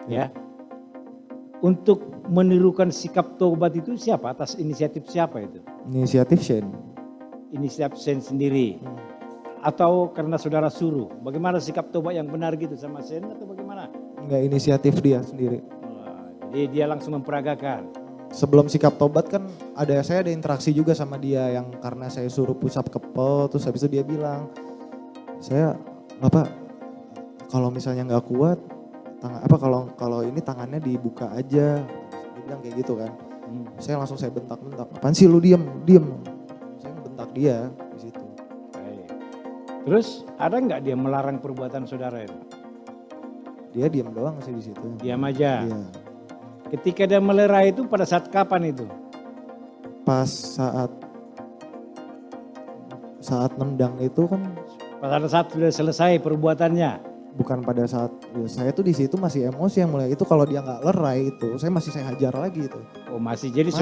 Ya. Untuk menirukan sikap tobat itu siapa? Atas inisiatif siapa itu? Inisiatif Shane. Inisiatif Sen sendiri. Atau karena saudara suruh? Bagaimana sikap tobat yang benar gitu sama Sen atau bagaimana? Enggak, inisiatif dia sendiri. Jadi dia langsung memperagakan. Sebelum sikap tobat kan saya ada interaksi juga sama dia yang karena saya suruh push up kepel, terus habis itu dia bilang, saya Bapak kalau misalnya nggak kuat, kalau ini tangannya dibuka aja, dia bilang kayak gitu kan. Saya bentak-bentak, apaan sih lu diem. Saya bentak dia di situ. Baik. Terus ada nggak dia melarang perbuatan saudara itu? Dia diem doang sih di situ. Diam aja. Iya. Ketika dia melerai itu pada saat kapan itu? Pas saat nendang itu kan Pada saat sudah selesai perbuatannya. bukan pada saat saya tuh di situ masih emosi yang mulai itu kalau dia nggak lerai itu saya hajar lagi itu. Oh masih, jadi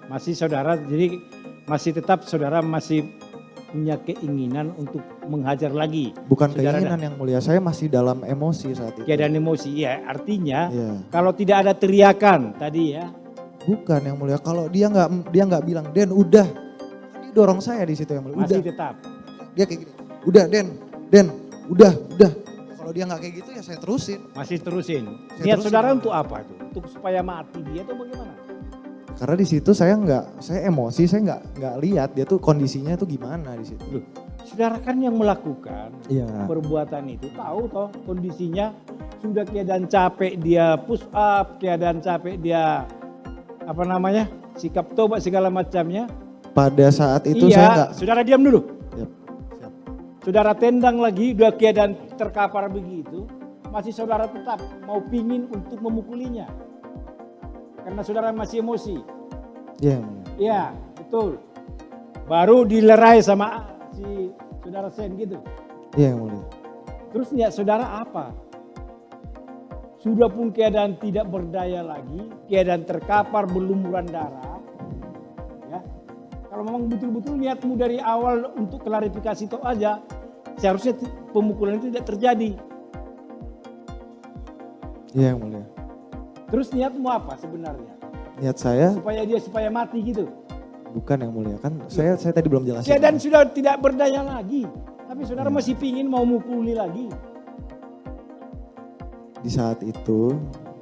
Masih. saudara, jadi masih tetap saudara masih punya keinginan untuk menghajar lagi. Bukan saudara keinginan yang mulia, saya masih dalam emosi saat itu. keadaan emosi, ya artinya Iya. kalau tidak ada teriakan tadi ya. Bukan yang mulia, kalau dia nggak bilang Den udah, dia dorong saya di situ yang mulia. Masih Udah. tetap. Dia kayak gini, udah Den, udah. Kalau dia nggak kayak gitu ya saya terusin. Masih terusin. Saya Niat terusin. saudara untuk apa itu? Untuk supaya mati dia atau bagaimana? Karena di situ saya emosi, saya nggak lihat dia tuh kondisinya tuh gimana di situ. Loh, saudara kan yang melakukan Iya. perbuatan itu tahu toh kondisinya sudah keadaan capek dia push up, keadaan capek dia sikap tobat segala macamnya. Pada saat itu iya, saya nggak. saudara diam dulu. Yap, siap. Saudara tendang lagi, udah keadaan terkapar begitu, masih saudara tetap mau pingin untuk memukulinya. Karena saudara masih emosi. Iya yang mulia. Iya, betul. Baru dilerai sama si saudara Sen gitu. Iya yang mulia. Terus niat saudara apa? Sudah pun keadaan tidak berdaya lagi, keadaan terkapar berlumuran darah. Ya. Kalau memang betul-betul niatmu dari awal untuk klarifikasi itu aja, seharusnya pemukulan itu tidak terjadi. Iya yang mulia. Terus niatmu apa sebenarnya? Niat saya Supaya mati gitu. bukan yang mulia kan. Saya tadi belum jelasin. Keadaan sudah tidak berdaya lagi, tapi saudara masih pingin mau mukuli lagi. Di saat itu,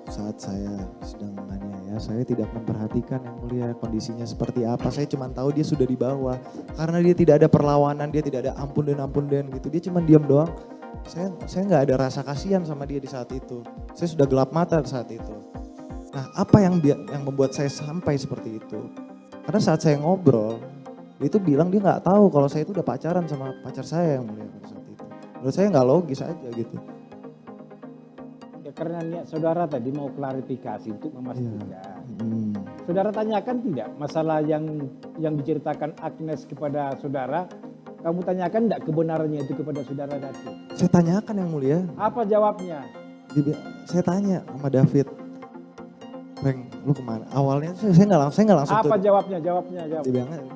saat saya sedang menganiaya, saya tidak memperhatikan yang mulia kondisinya seperti apa. Saya cuma tahu dia sudah di bawah. Karena dia tidak ada perlawanan, dia tidak ada ampun dan gitu. Dia cuma diam doang. Saya nggak ada rasa kasihan sama dia di saat itu. Saya sudah gelap mata saat itu. Nah, apa yang membuat saya sampai seperti itu? Karena saat saya ngobrol, dia itu bilang dia nggak tahu kalau saya itu udah pacaran sama pacar saya yang mulia pada saat itu. Menurut saya nggak logis aja gitu. Ya karena niat saudara tadi mau klarifikasi untuk memastikan. Hmm. Saudara tanyakan tidak masalah yang diceritakan Agnes kepada saudara, kamu tanyakan tidak kebenarannya itu kepada saudara David? Saya tanyakan yang mulia. Apa jawabnya? Saya tanya sama David, Reng, lu kemana? Awalnya saya nggak langsung Apa tuh. jawabnya?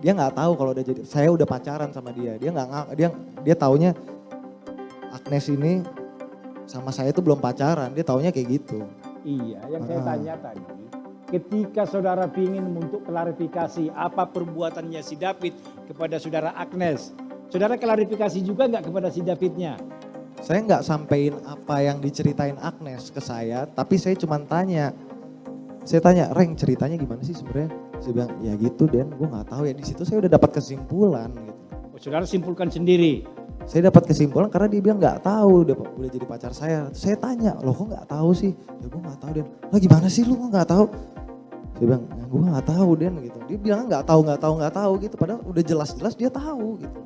Dia nggak tahu kalau saya udah pacaran sama dia. Dia taunya Agnes ini sama saya itu belum pacaran. Dia taunya kayak gitu. Iya, yang saya tanya tadi, ketika saudara ingin untuk klarifikasi apa perbuatannya si David kepada saudara Agnes, saudara klarifikasi juga nggak kepada si Davidnya? Saya nggak sampein apa yang diceritain Agnes ke saya, tapi saya cuma tanya. Saya tanya, Reng ceritanya gimana sih sebenarnya? Saya bilang, ya gitu Den, gue nggak tahu ya. Di situ saya udah dapat kesimpulan gitu. Oh, saudara simpulkan sendiri. Saya dapat kesimpulan karena dia bilang nggak tahu udah jadi pacar saya. Saya tanya, loh kok nggak tahu sih? Ya gue nggak tahu Den. Lah gimana sih lu kok nggak tahu? Saya bilang, ya, gue nggak tahu Den gitu. Dia bilang nggak tahu gitu. Padahal udah jelas-jelas dia tahu gitu.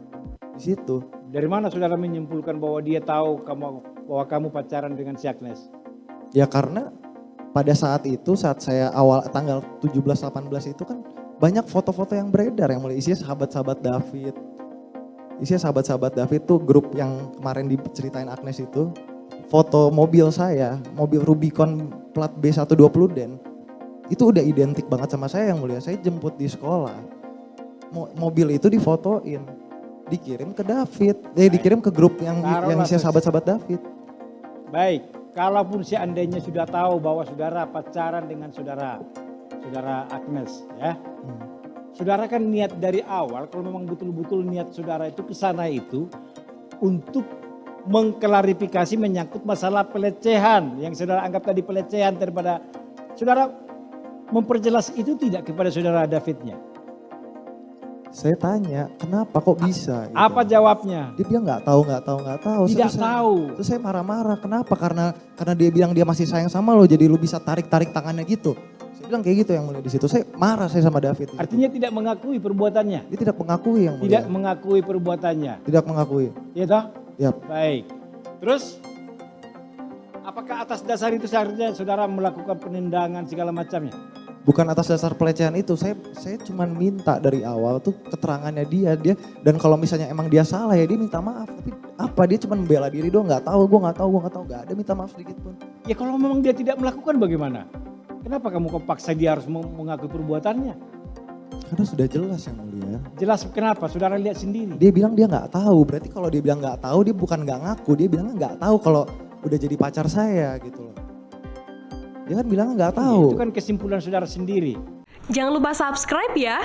Di situ. Dari mana saudara menyimpulkan bahwa dia tahu bahwa kamu pacaran dengan si Agnes? Ya karena pada saat itu, saat saya awal tanggal 17-18 itu kan banyak foto-foto yang beredar yang mulai isinya sahabat-sahabat David. Isinya sahabat-sahabat David tuh grup yang kemarin diceritain Agnes itu. Foto mobil saya, mobil Rubicon plat B120 Den. Itu udah identik banget sama saya yang mulia. Saya jemput di sekolah. Mobil itu difotoin. Dikirim ke David. Dikirim ke grup yang isinya sahabat-sahabat David. Baik, kalaupun seandainya sudah tahu bahwa saudara pacaran dengan saudara Agnes ya. Saudara kan niat dari awal kalau memang betul-betul niat saudara itu ke sana itu untuk mengklarifikasi menyangkut masalah pelecehan yang saudara anggap tadi pelecehan daripada saudara memperjelas itu tidak kepada saudara Davidnya. Saya tanya, kenapa kok bisa? Gitu. Apa jawabnya? Dia bilang nggak tahu. Tidak tahu. Terus saya marah-marah, kenapa? Karena dia bilang dia masih sayang sama lo, jadi lo bisa tarik tangannya gitu. Saya bilang kayak gitu yang mulia di situ. Saya marah sama David. Artinya tidak mengakui perbuatannya. Dia tidak mengakui yang mulia. Tidak mengakui perbuatannya. Tidak mengakui. Iya toh? Yap. Baik. Terus apakah atas dasar itu seharusnya saudara melakukan penendangan segala macamnya? Bukan atas dasar pelecehan itu, saya cuma minta dari awal tuh keterangannya dia dan kalau misalnya emang dia salah ya dia minta maaf. Tapi apa dia cuma membela diri doang, gue nggak tahu, nggak ada minta maaf sedikit pun. Ya kalau memang dia tidak melakukan bagaimana? Kenapa kamu paksa dia harus mengakui perbuatannya? Karena sudah jelas yang mulia. Jelas kenapa? Saudara lihat sendiri. Dia bilang dia nggak tahu, berarti kalau dia bilang nggak tahu dia bukan nggak ngaku, dia bilang nggak tahu kalau udah jadi pacar saya gitu loh. Dia kan bilang nggak tahu. Itu kan kesimpulan saudara sendiri. Jangan lupa subscribe ya.